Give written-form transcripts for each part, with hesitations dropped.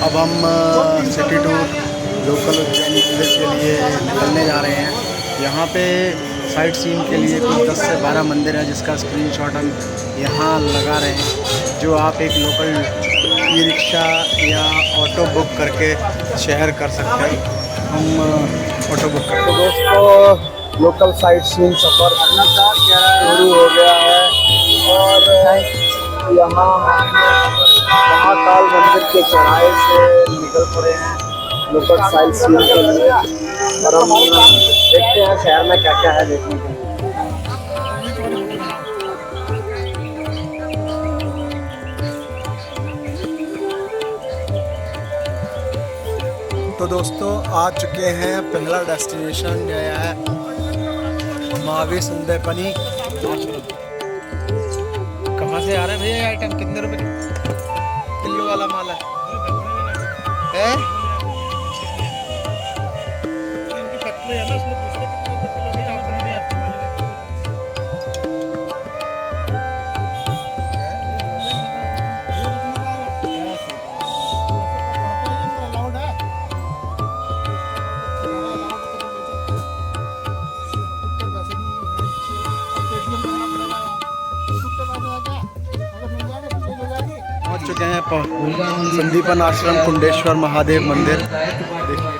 अब हम city tour local Ujjain मंदिर के लिए निकलने जा रहे हैं। यहाँ पे साइट सीन के लिए कुछ 10 से 12 मंदिर है, जिसका स्क्रीनशॉट हम यहाँ लगा रहे हैं, जो आप एक लोकल ई रिक्शा या ऑटो बुक करके शहर कर सकते हैं। हम ऑटो बुक करते हैं। तो दोस्तों, लोकल साइट सीन सफ़र शुरू हो गया है और यहाँ महाकाल मंदिर के चौराहे से निकल पड़े हैं लोकल साइट सीन के लिए। और हम देखते हैं शहर में क्या क्या है देखने के। तो दोस्तों, आ चुके हैं। पहला डेस्टिनेशन गया है महावीर संदीपनी। कहाँ से आ रहे हैं भैया? आइटम कितने रुपए किलो वाला माल है? पहुंच चुके हैं संदीपन आश्रम कुंडेश्वर महादेव मंदिर। देखिए,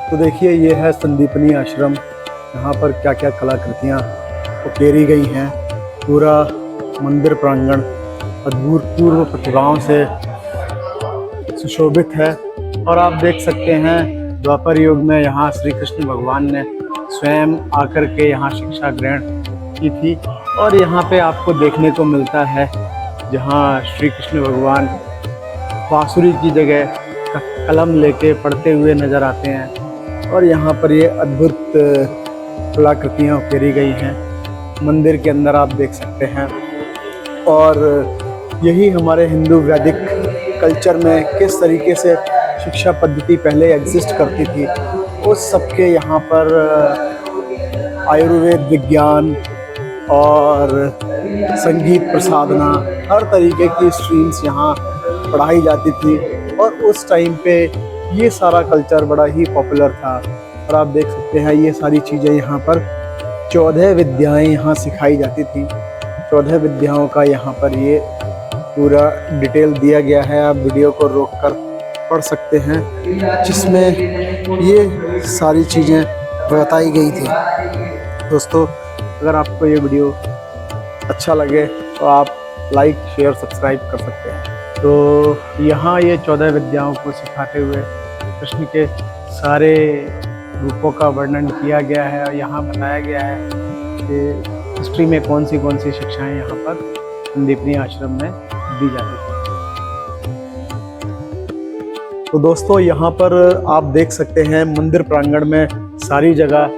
तो देखिए, ये है संदीपनी आश्रम। यहाँ पर क्या क्या कलाकृतियाँ उकेरी गई हैं। पूरा मंदिर प्रांगण अभूतपूर्व प्रतिभाओं से सुशोभित है। और आप देख सकते हैं, द्वापर युग में यहाँ श्री कृष्ण भगवान ने स्वयं आकर के यहाँ शिक्षा ग्रहण की थी। और यहाँ पे आपको देखने को मिलता है, जहाँ श्री कृष्ण भगवान बांसुरी की जगह कलम लेके पढ़ते हुए नज़र आते हैं। और यहाँ पर ये अद्भुत कलाकृतियाँ उकेरी गई हैं। मंदिर के अंदर आप देख सकते हैं। और यही हमारे हिंदू वैदिक कल्चर में किस तरीके से शिक्षा पद्धति पहले एग्जिस्ट करती थी, उस सब के यहाँ पर आयुर्वेद विज्ञान और संगीत प्रसाधना, हर तरीके की स्ट्रीम्स यहाँ पढ़ाई जाती थी। और उस टाइम पे ये सारा कल्चर बड़ा ही पॉपुलर था। और आप देख सकते हैं, ये सारी चीज़ें यहाँ पर 14 विद्याएं यहाँ सिखाई जाती थी। 14 विद्याओं का यहाँ पर ये पूरा डिटेल दिया गया है। आप वीडियो को रोककर पढ़ सकते हैं, जिसमें ये सारी चीज़ें बताई गई थी। दोस्तों, अगर आपको ये वीडियो अच्छा लगे तो आप लाइक शेयर सब्सक्राइब कर सकते हैं। तो यहाँ ये 14 विद्याओं को सिखाते हुए कृष्ण के सारे रूपों का वर्णन किया गया है। और यहाँ बताया गया है कि हिस्ट्री में कौन सी शिक्षाएं यहाँ पर संदीपनी आश्रम में दी जाती थी। तो दोस्तों, यहाँ पर आप देख सकते हैं, मंदिर प्रांगण में सारी जगह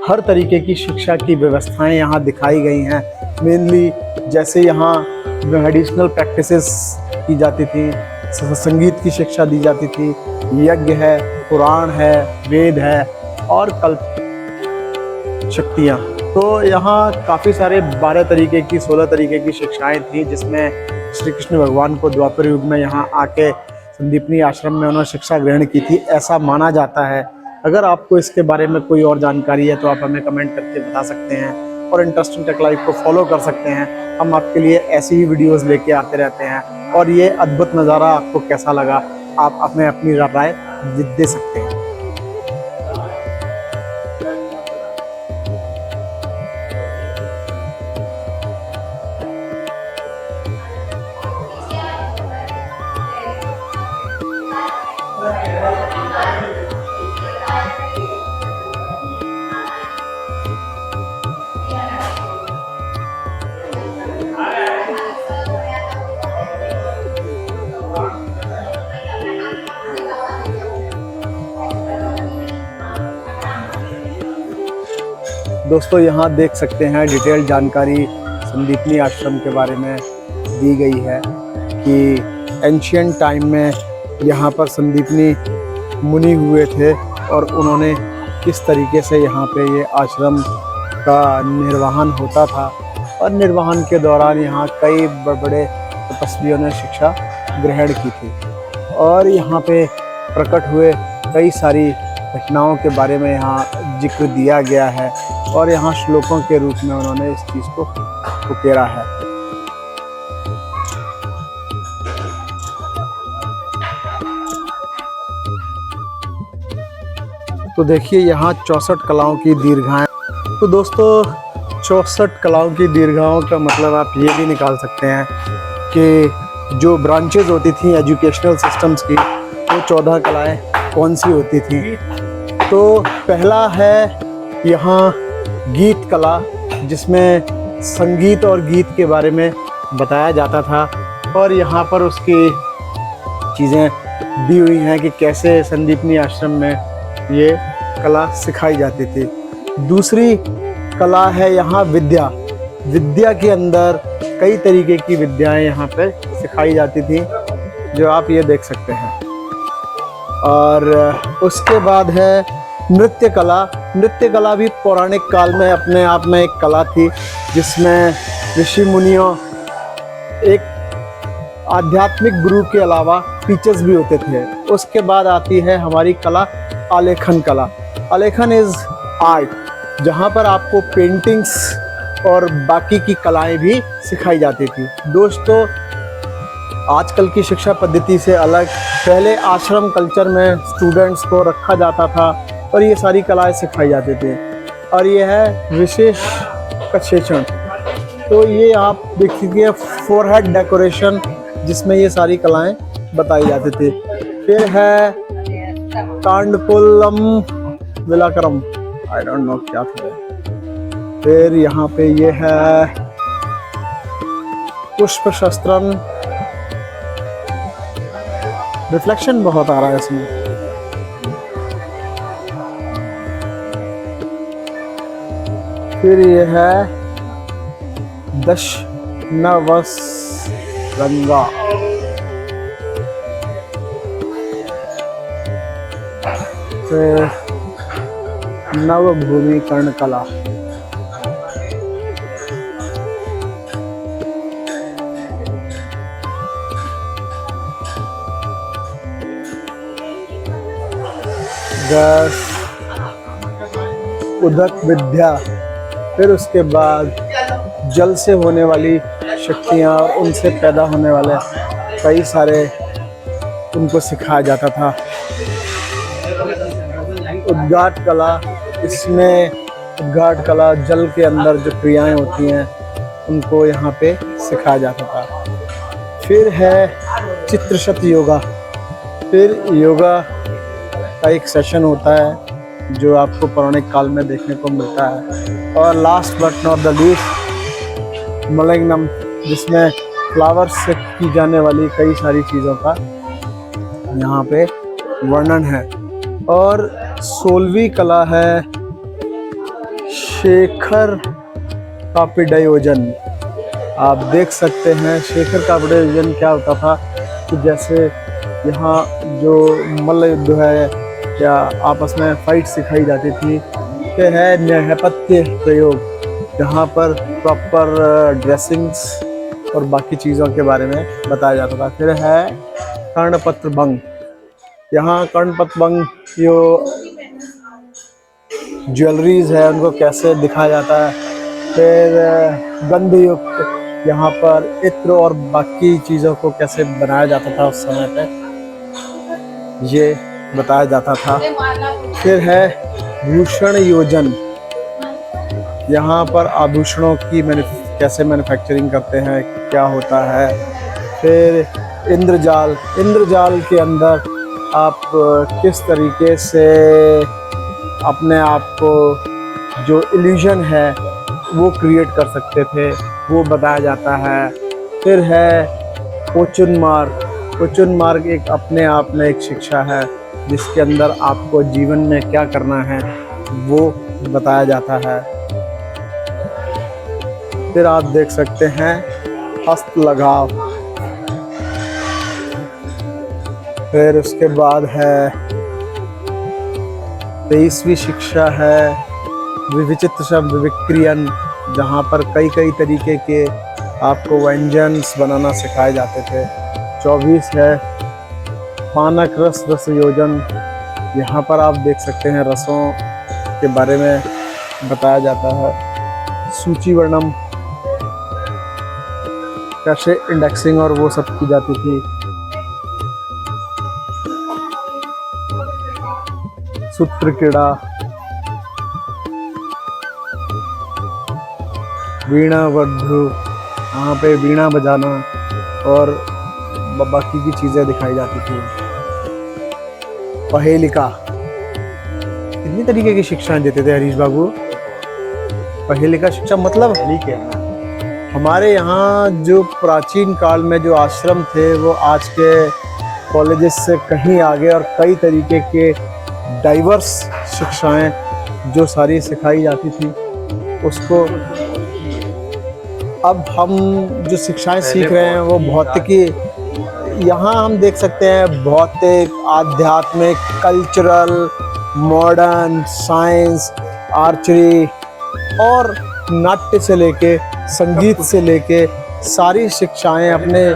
हर तरीके की शिक्षा की व्यवस्थाएं यहाँ दिखाई गई हैं। मेनली जैसे यहाँ मेडिसिनल प्रैक्टिसेस की जाती थी, संगीत की शिक्षा दी जाती थी, यज्ञ है, पुराण है, वेद है और कल्प शक्तियाँ। तो यहाँ काफ़ी सारे 12 तरीके की 16 तरीके की शिक्षाएं थी, जिसमें श्री कृष्ण भगवान को द्वापर युग में यहाँ आके संदीपनी आश्रम में उन्होंने शिक्षा ग्रहण की थी। ऐसा माना जाता है अगर आपको इसके बारे में कोई और जानकारी है तो आप हमें कमेंट करके बता सकते हैं और इंटरेस्टिंग टेक लाइफ को फॉलो कर सकते हैं। हम आपके लिए ऐसी ही वीडियोस लेके आते रहते हैं। और ये अद्भुत नज़ारा आपको कैसा लगा, आप हमें अपनी राय दे सकते हैं। दोस्तों यहाँ देख सकते हैं डिटेल जानकारी संदीपनी आश्रम के बारे में दी गई है कि एंशियंट टाइम में यहाँ पर संदीपनी मुनि हुए थे और उन्होंने किस तरीके से यहाँ पे ये आश्रम का निर्वहन होता था। और निर्वहन के दौरान यहाँ कई बड़े तपस्वियों ने शिक्षा ग्रहण की थी और यहाँ पे प्रकट हुए कई सारी घटनाओं के बारे में यहाँ जिक्र दिया गया है और यहाँ श्लोकों के रूप में उन्होंने इस चीज़ को उकेरा है। तो देखिए यहाँ 64 कलाओं की दीर्घाएं। तो दोस्तों 64 कलाओं की दीर्घाओं का मतलब आप ये भी निकाल सकते हैं कि जो ब्रांचेज होती थी एजुकेशनल सिस्टम्स की, वो 14 कलाएं कौन सी होती थी। तो पहला है यहाँ गीत कला, जिसमें संगीत और गीत के बारे में बताया जाता था और यहाँ पर उसकी चीज़ें दी हुई हैं कि कैसे संदीपनी आश्रम में ये कला सिखाई जाती थी। दूसरी कला है यहाँ विद्या। विद्या के अंदर कई तरीके की विद्याएं यहाँ पर सिखाई जाती थी, जो आप ये देख सकते हैं। और उसके बाद है नृत्य कला। नृत्य कला भी पौराणिक काल में अपने आप में एक कला थी, जिसमें ऋषि मुनियों एक आध्यात्मिक गुरु के अलावा टीचर्स भी होते थे। उसके बाद आती है हमारी कला आलेखन कला। आलेखन इज़ आर्ट, जहाँ पर आपको पेंटिंग्स और बाकी की कलाएं भी सिखाई जाती थी। दोस्तों आजकल की शिक्षा पद्धति से अलग पहले आश्रम कल्चर में स्टूडेंट्स को रखा जाता था और ये सारी कलाएं सिखाई जाती थी। और ये है विशेष प्रशिक्षण। तो ये आप देखिए फोरहेड डेकोरेशन, जिसमें ये सारी कलाएं बताई जाती थी। फिर है कांडकुलम विलाकरम, आई डोंट नो क्या था। फिर यहाँ पे ये है पुष्प शस्त्रम। रिफ्लेक्शन बहुत आ रहा है इसमें। फिर ये है दशनवस गंगा। फिर नवभूमि कर्ण कला। उदक विद्या। फिर उसके बाद जल से होने वाली शक्तियाँ और उनसे पैदा होने वाले कई सारे उनको सिखाया जाता था। उद्गाट कला, इसमें उद्गाट कला जल के अंदर जो क्रियाएं होती हैं उनको यहाँ पे सिखाया जाता था। फिर है चित्रशत योगा। फिर योगा का एक सेशन होता है जो आपको पौराणिक काल में देखने को मिलता है। और last but not the least मलंगनम, जिसमें फ्लावर्स से की जाने वाली कई सारी चीज़ों का यहाँ पे वर्णन है। और 16वीं कला है शेखर कापिडयोजन। आप देख सकते हैं शेखर कापिडयोजन क्या होता था कि जैसे यहाँ जो मल्ल युद्ध है या आपस में फाइट सिखाई जाती थी। फिर है न्यायपत्य प्रयोग, जहाँ पर प्रॉपर ड्रेसिंग्स और बाकी चीज़ों के बारे में बताया जाता था। फिर है कर्णपत्र भंग। यहाँ कर्णपत्र भंग जो ज्वेलरीज है उनको कैसे दिखाया जाता है। फिर गंध युक्त यहाँ पर इत्र और बाकी चीज़ों को कैसे बनाया जाता था उस समय पे, ये बताया जाता था। फिर है भूषण योजन, यहाँ पर आभूषणों की कैसे मैन्युफैक्चरिंग करते हैं, क्या होता है। फिर इंद्रजाल, इंद्रजाल के अंदर आप किस तरीके से अपने आप को जो इल्यूजन है वो क्रिएट कर सकते थे, वो बताया जाता है। फिर है पोचुन मार्ग, पोचुन मार्ग एक अपने आप में एक शिक्षा है जिसके अंदर आपको जीवन में क्या करना है वो बताया जाता है। फिर आप देख सकते हैं हस्त लगाव। फिर उसके बाद है 23वीं शिक्षा है विविचित्र शब्द विक्रियन, जहाँ पर कई कई तरीके के आपको व्यंजन्स बनाना सिखाए जाते थे। 24 है पानक रस रस योजन, यहाँ पर आप देख सकते हैं रसों के बारे में बताया जाता है। सूची वर्णम, कैसे इंडेक्सिंग और वो सब की जाती थी। सूत्र क्रीड़ा, वीणा वर्धु, यहाँ पे वीणा बजाना और बाकी की चीज़ें दिखाई जाती थी। पहेलिका, कितनी तरीके की शिक्षाएं देते थे हरीश बाबू। पहेलिका शिक्षा मतलब क्या है? हमारे यहाँ जो प्राचीन काल में जो आश्रम थे वो आज के कॉलेजेस से कहीं आगे और कई तरीके के डाइवर्स शिक्षाएं जो सारी सिखाई जाती थी, उसको अब हम जो शिक्षाएं सीख रहे हैं वो भौतिकी, यहाँ हम देख सकते हैं भौतिक, आध्यात्मिक, कल्चरल, मॉडर्न, साइंस, आर्चरी और नाट्य से लेके संगीत से लेके सारी शिक्षाएं अपने।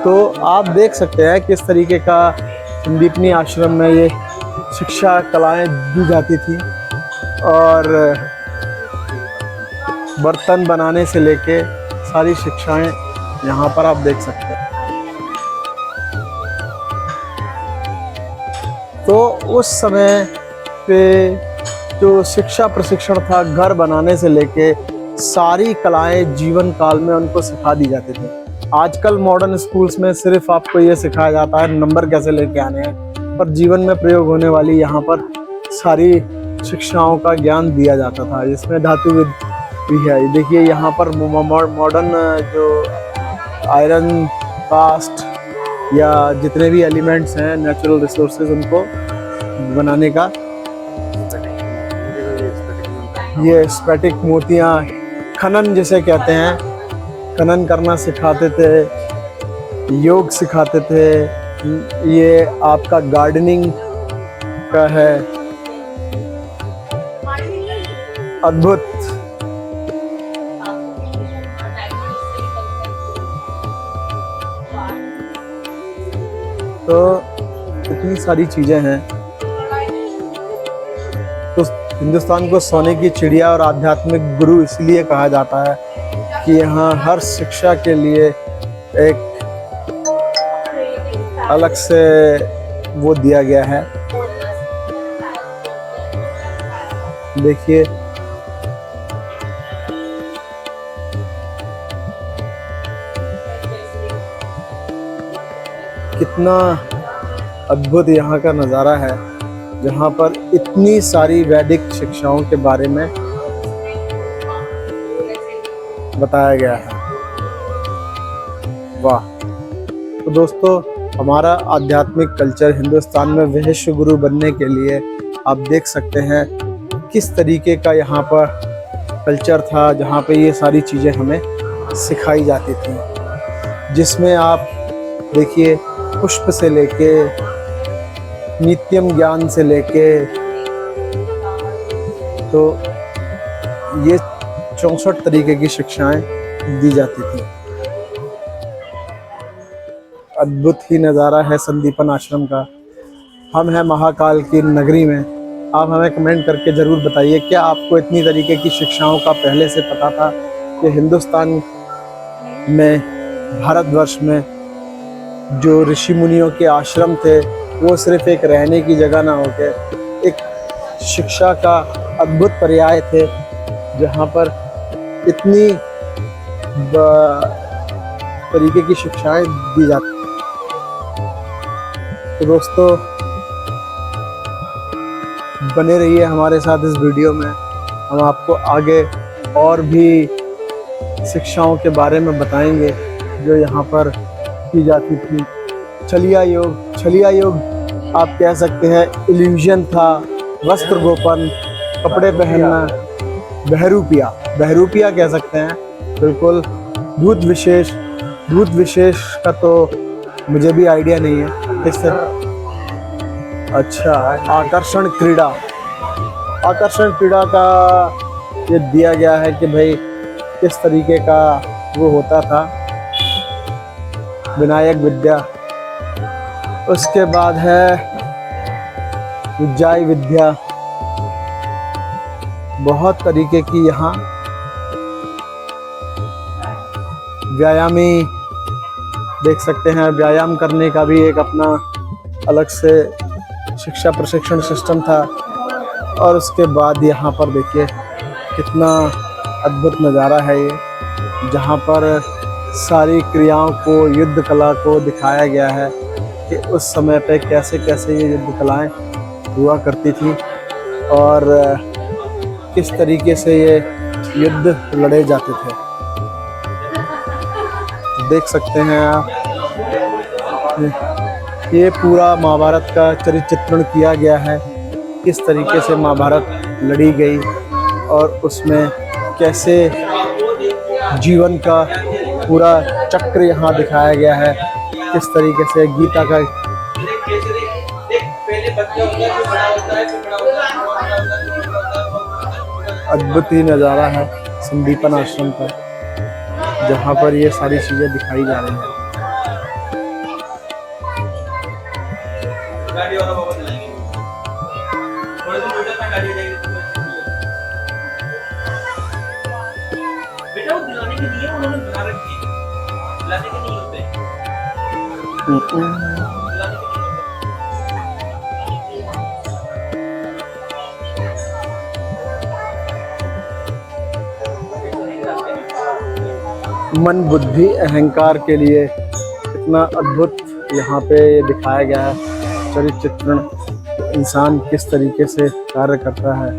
तो आप देख सकते हैं किस तरीके का संदीपनी आश्रम में ये शिक्षा कलाएं दी जाती थी और बर्तन बनाने से लेके सारी शिक्षाएं यहाँ पर आप देख सकते हैं। तो उस समय पे जो शिक्षा प्रशिक्षण था, घर बनाने से लेके सारी कलाएं जीवन काल में उनको सिखा दी जाती थी। आजकल मॉडर्न स्कूल्स में सिर्फ आपको ये सिखाया जाता है नंबर कैसे लेके आने हैं, पर जीवन में प्रयोग होने वाली यहाँ पर सारी शिक्षाओं का ज्ञान दिया जाता था, जिसमें धातुविद भी है। देखिए यहाँ पर मॉडर्न जो आयरन, कास्ट या जितने भी एलिमेंट्स हैं नेचुरल रिसोर्सेज उनको बनाने का, ये स्फटिक मोतियाँ, खनन जिसे कहते हैं, खनन करना सिखाते थे, योग सिखाते थे। ये आपका गार्डनिंग का है, अद्भुत। तो इतनी सारी चीजें हैं। तो हिंदुस्तान को सोने की चिड़िया और आध्यात्मिक गुरु इसलिए कहा जाता है कि यहाँ हर शिक्षा के लिए एक अलग से वो दिया गया है। देखिए कितना अद्भुत यहाँ का नज़ारा है, जहाँ पर इतनी सारी वैदिक शिक्षाओं के बारे में बताया गया है। वाह। तो दोस्तों, हमारा आध्यात्मिक कल्चर हिंदुस्तान में विश्व गुरु बनने के लिए आप देख सकते हैं किस तरीके का यहाँ पर कल्चर था, जहाँ पे ये सारी चीज़ें हमें सिखाई जाती थी, जिसमें आप देखिए पुष्प से लेके नित्यम ज्ञान से लेके, तो ये 64 तरीके की शिक्षाएं दी जाती थी। अद्भुत ही नज़ारा है संदीपन आश्रम का। हम हैं महाकाल की नगरी में। आप हमें कमेंट करके ज़रूर बताइए, क्या आपको इतनी तरीके की शिक्षाओं का पहले से पता था कि हिंदुस्तान में, भारतवर्ष में जो ऋषि मुनियों के आश्रम थे वो सिर्फ एक रहने की जगह ना होकर एक शिक्षा का अद्भुत पर्याय थे, जहाँ पर इतनी तरीके की शिक्षाएं दी जाती। तो दोस्तों बने रहिए हमारे साथ इस वीडियो में, हम आपको आगे और भी शिक्षाओं के बारे में बताएंगे जो यहाँ पर की जाती थी। छलिया योग आप कह सकते हैं इल्यूजन था, वस्त्र गोपन, कपड़े पहनना, बहरूपिया कह सकते हैं, बिल्कुल। भूत विशेष का तो मुझे भी आइडिया नहीं है इससे। अच्छा, आकर्षण क्रीड़ा का ये दिया गया है कि भाई किस तरीके का वो होता था, विनायक विद्या। उसके बाद है उज्जाई विद्या, बहुत तरीके की यहाँ व्यायामी देख सकते हैं, व्यायाम करने का भी एक अपना अलग से शिक्षा प्रशिक्षण सिस्टम था। और उसके बाद यहाँ पर देखिए कितना अद्भुत नज़ारा है ये, जहाँ पर सारी क्रियाओं को, युद्ध कला को दिखाया गया है कि उस समय पे कैसे कैसे ये युद्ध कलाएं हुआ करती थी और किस तरीके से ये युद्ध लड़े जाते थे। देख सकते हैं आप, ये पूरा महाभारत का चरित्र चित्रण किया गया है, किस तरीके से महाभारत लड़ी गई और उसमें कैसे जीवन का पूरा चक्र यहाँ दिखाया गया है, किस तरीके से गीता का अद्भुत ही नज़ारा है संदीपन आश्रम का, जहाँ पर ये सारी चीज़ें दिखाई जा रही हैं। मन, बुद्धि, अहंकार के लिए इतना अद्भुत यहाँ पे ये दिखाया गया है चरित्र चित्रण, इंसान किस तरीके से कार्य करता है।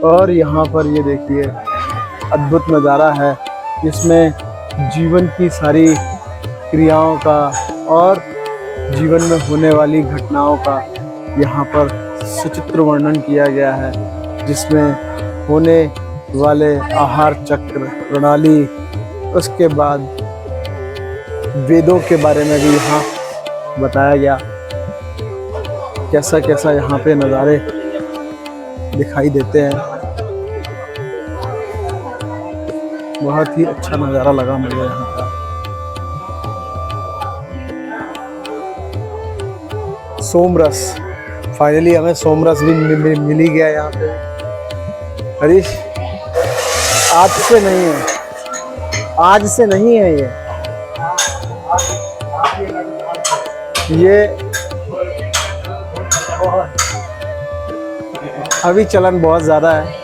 और यहाँ पर ये देखिए अद्भुत नज़ारा है जिसमें जीवन की सारी क्रियाओं का और जीवन में होने वाली घटनाओं का यहाँ पर सचित्र वर्णन किया गया है, जिसमें होने वाले आहार चक्र प्रणाली, उसके बाद वेदों के बारे में भी यहाँ बताया गया, कैसा कैसा यहाँ पे नज़ारे दिखाई देते हैं। बहुत ही अच्छा नज़ारा लगा मुझे यहाँ का। सोमरस, फाइनली हमें सोमरस भी मिल ही गया यहाँ पे। हरीश, आज से नहीं है, आज से नहीं है ये अभी चलन बहुत ज़्यादा है।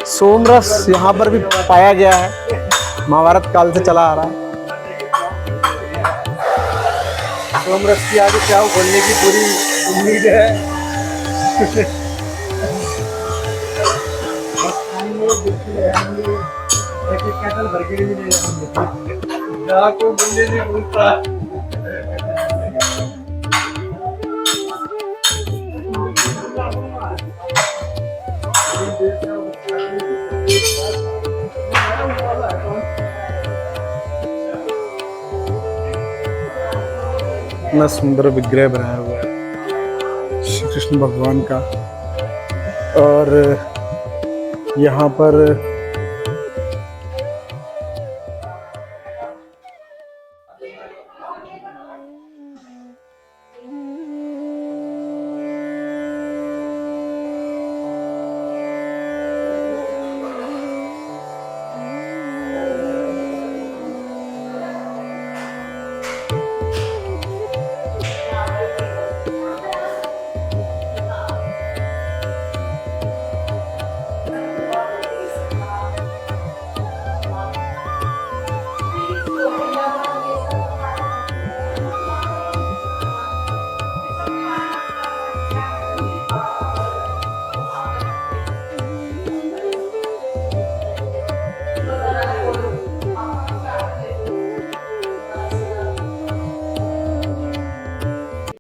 सोमरस यहाँ पर भी पाया गया है, महाभारत काल से चला आ रहा है। सोमरस की आगे क्या खोलने की पूरी उम्मीद है। भर के भी को बोलने नहीं बोलता। इतना सुंदर विग्रह बनाया हुआ है श्री कृष्ण भगवान का। और यहाँ पर